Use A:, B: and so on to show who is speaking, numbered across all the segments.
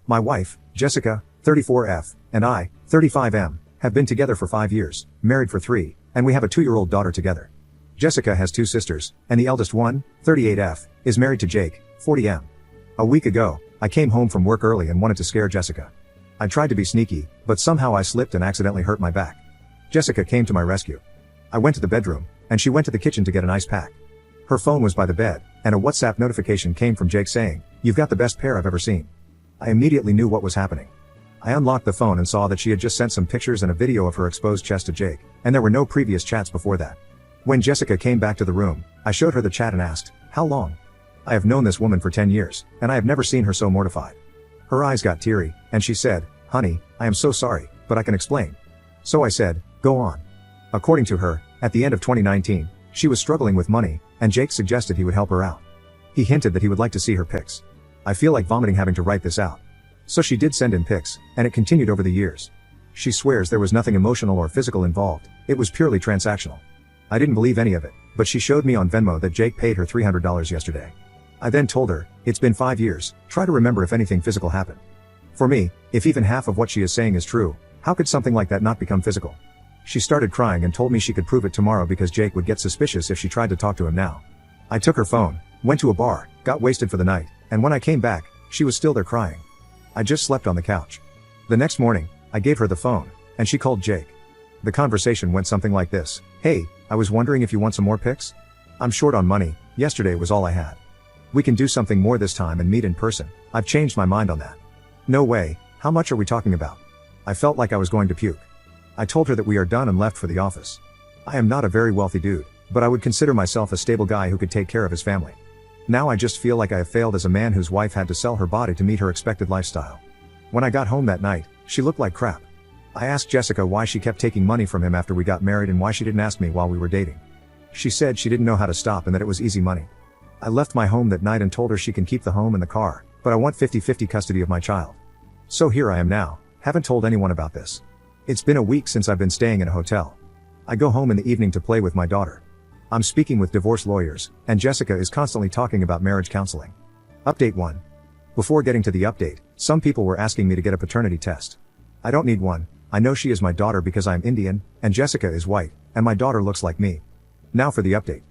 A: My wife, Jessica, 34F, and I, 35M, have been together for 5 years, married for 3, and we have a 2-year-old daughter together. Jessica has 2 sisters, and the eldest one, 38F, is married to Jake, 40M. A week ago, I came home from work early and wanted to scare Jessica. I tried to be sneaky, but somehow I slipped and accidentally hurt my back. Jessica came to my rescue. I went to the bedroom, and she went to the kitchen to get an ice pack. Her phone was by the bed, and a WhatsApp notification came from Jake saying, "You've got the best pair I've ever seen." I immediately knew what was happening. I unlocked the phone and saw that she had just sent some pictures and a video of her exposed chest to Jake, and there were no previous chats before that. When Jessica came back to the room, I showed her the chat and asked, "How long?" I have known this woman for 10 years, and I have never seen her so mortified. Her eyes got teary, and she said, "Honey, I am so sorry, but I can explain." So I said, "Go on." According to her, at the end of 2019, she was struggling with money, and Jake suggested he would help her out. He hinted that he would like to see her pics. I feel like vomiting having to write this out. So she did send him pics, and it continued over the years. She swears there was nothing emotional or physical involved, it was purely transactional. I didn't believe any of it, but she showed me on Venmo that Jake paid her $300 yesterday. I then told her, "It's been 5 years, try to remember if anything physical happened." For me, if even half of what she is saying is true, how could something like that not become physical? She started crying and told me she could prove it tomorrow because Jake would get suspicious if she tried to talk to him now. I took her phone, went to a bar, got wasted for the night, and when I came back, she was still there crying. I just slept on the couch. The next morning, I gave her the phone, and she called Jake. The conversation went something like this: "Hey, I was wondering if you want some more pics? I'm short on money, yesterday was all I had. We can do something more this time and meet in person, I've changed my mind on that." "No way, how much are we talking about?" I felt like I was going to puke. I told her that we are done and left for the office. I am not a very wealthy dude, but I would consider myself a stable guy who could take care of his family. Now I just feel like I have failed as a man whose wife had to sell her body to meet her expected lifestyle. When I got home that night, she looked like crap. I asked Jessica why she kept taking money from him after we got married and why she didn't ask me while we were dating. She said she didn't know how to stop and that it was easy money. I left my home that night and told her she can keep the home and the car, but I want 50-50 custody of my child. So here I am now, haven't told anyone about this. It's been a week since I've been staying in a hotel. I go home in the evening to play with my daughter. I'm speaking with divorce lawyers, and Jessica is constantly talking about marriage counseling. Update 1. Before getting to the update, some people were asking me to get a paternity test. I don't need one, I know she is my daughter because I'm Indian, and Jessica is white, and my daughter looks like me. Now for the update.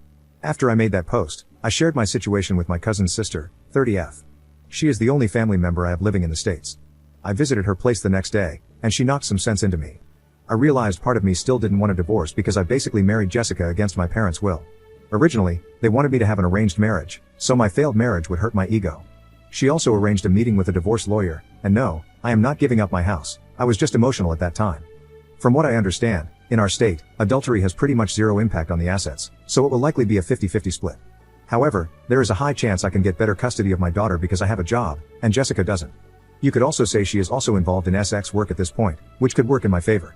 A: After I made that post, I shared my situation with my cousin's sister, 30F. She is the only family member I have living in the States. I visited her place the next day, and she knocked some sense into me. I realized part of me still didn't want a divorce because I basically married Jessica against my parents' will. Originally, they wanted me to have an arranged marriage, so my failed marriage would hurt my ego. She also arranged a meeting with a divorce lawyer, and no, I am not giving up my house, I was just emotional at that time. From what I understand, in our state, adultery has pretty much zero impact on the assets, so it will likely be a 50-50 split. However, there is a high chance I can get better custody of my daughter because I have a job, and Jessica doesn't. You could also say she is also involved in sex work at this point, which could work in my favor.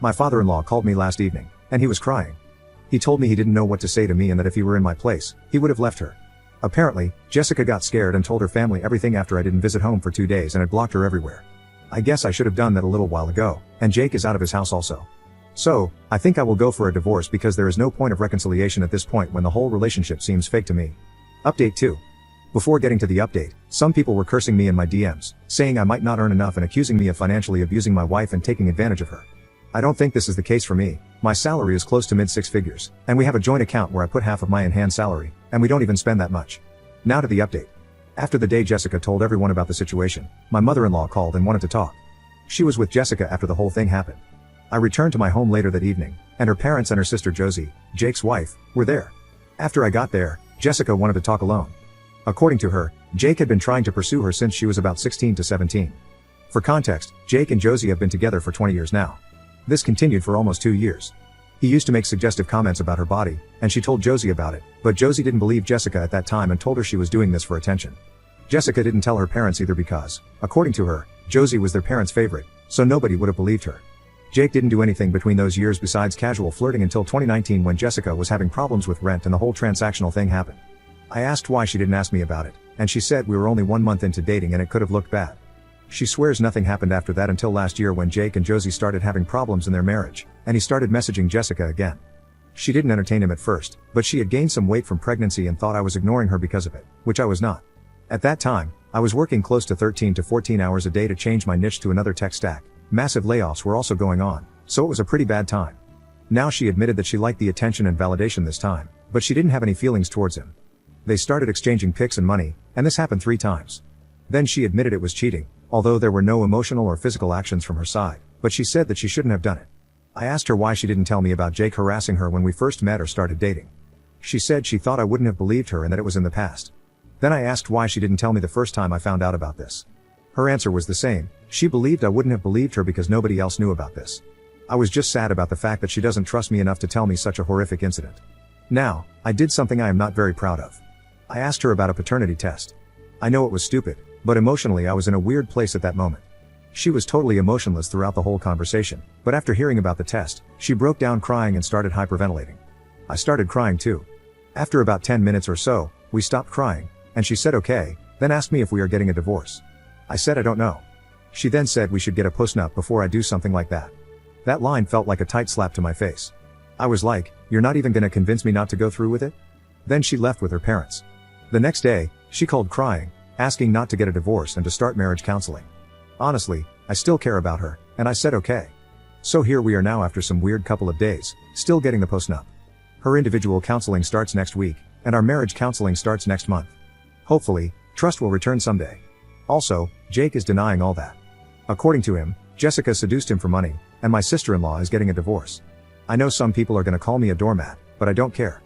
A: My father-in-law called me last evening, and he was crying. He told me he didn't know what to say to me and that if he were in my place, he would have left her. Apparently, Jessica got scared and told her family everything after I didn't visit home for 2 days and had blocked her everywhere. I guess I should have done that a little while ago, and Jake is out of his house also. So, I think I will go for a divorce because there is no point of reconciliation at this point when the whole relationship seems fake to me. Update 2. Before getting to the update, some people were cursing me in my DMs, saying I might not earn enough and accusing me of financially abusing my wife and taking advantage of her. I don't think this is the case for me. My salary is close to mid-6 figures, and we have a joint account where I put half of my in-hand salary, and we don't even spend that much. Now to the update. After the day Jessica told everyone about the situation, my mother-in-law called and wanted to talk. She was with Jessica after the whole thing happened. I returned to my home later that evening, and her parents and her sister Josie, Jake's wife, were there. After I got there, Jessica wanted to talk alone. According to her, Jake had been trying to pursue her since she was about 16 to 17. For context, Jake and Josie have been together for 20 years now. This continued for almost 2 years. He used to make suggestive comments about her body, and she told Josie about it, but Josie didn't believe Jessica at that time and told her she was doing this for attention. Jessica didn't tell her parents either because, according to her, Josie was their parents' favorite, so nobody would have believed her. Jake didn't do anything between those years besides casual flirting until 2019 when Jessica was having problems with rent and the whole transactional thing happened. I asked why she didn't ask me about it, and she said we were only 1 month into dating and it could have looked bad. She swears nothing happened after that until last year when Jake and Josie started having problems in their marriage, and he started messaging Jessica again. She didn't entertain him at first, but she had gained some weight from pregnancy and thought I was ignoring her because of it, which I was not. At that time, I was working close to 13 to 14 hours a day to change my niche to another tech stack. Massive layoffs were also going on, so it was a pretty bad time. Now she admitted that she liked the attention and validation this time, but she didn't have any feelings towards him. They started exchanging pics and money, and this happened 3 times. Then she admitted it was cheating, although there were no emotional or physical actions from her side, but she said that she shouldn't have done it. I asked her why she didn't tell me about Jake harassing her when we first met or started dating. She said she thought I wouldn't have believed her and that it was in the past. Then I asked why she didn't tell me the first time I found out about this. Her answer was the same: she believed I wouldn't have believed her because nobody else knew about this. I was just sad about the fact that she doesn't trust me enough to tell me such a horrific incident. Now, I did something I am not very proud of. I asked her about a paternity test. I know it was stupid, but emotionally I was in a weird place at that moment. She was totally emotionless throughout the whole conversation, but after hearing about the test, she broke down crying and started hyperventilating. I started crying too. After about 10 minutes or so, we stopped crying, and she said okay, then asked me if we are getting a divorce. I said I don't know. She then said we should get a postnup before I do something like that. That line felt like a tight slap to my face. I was like, you're not even gonna convince me not to go through with it? Then she left with her parents. The next day, she called crying, asking not to get a divorce and to start marriage counseling. Honestly, I still care about her, and I said okay. So here we are now after some weird couple of days, still getting the postnup. Her individual counseling starts next week, and our marriage counseling starts next month. Hopefully, trust will return someday. Also, Jake is denying all that. According to him, Jessica seduced him for money, and my sister-in-law is getting a divorce. I know some people are gonna call me a doormat, but I don't care.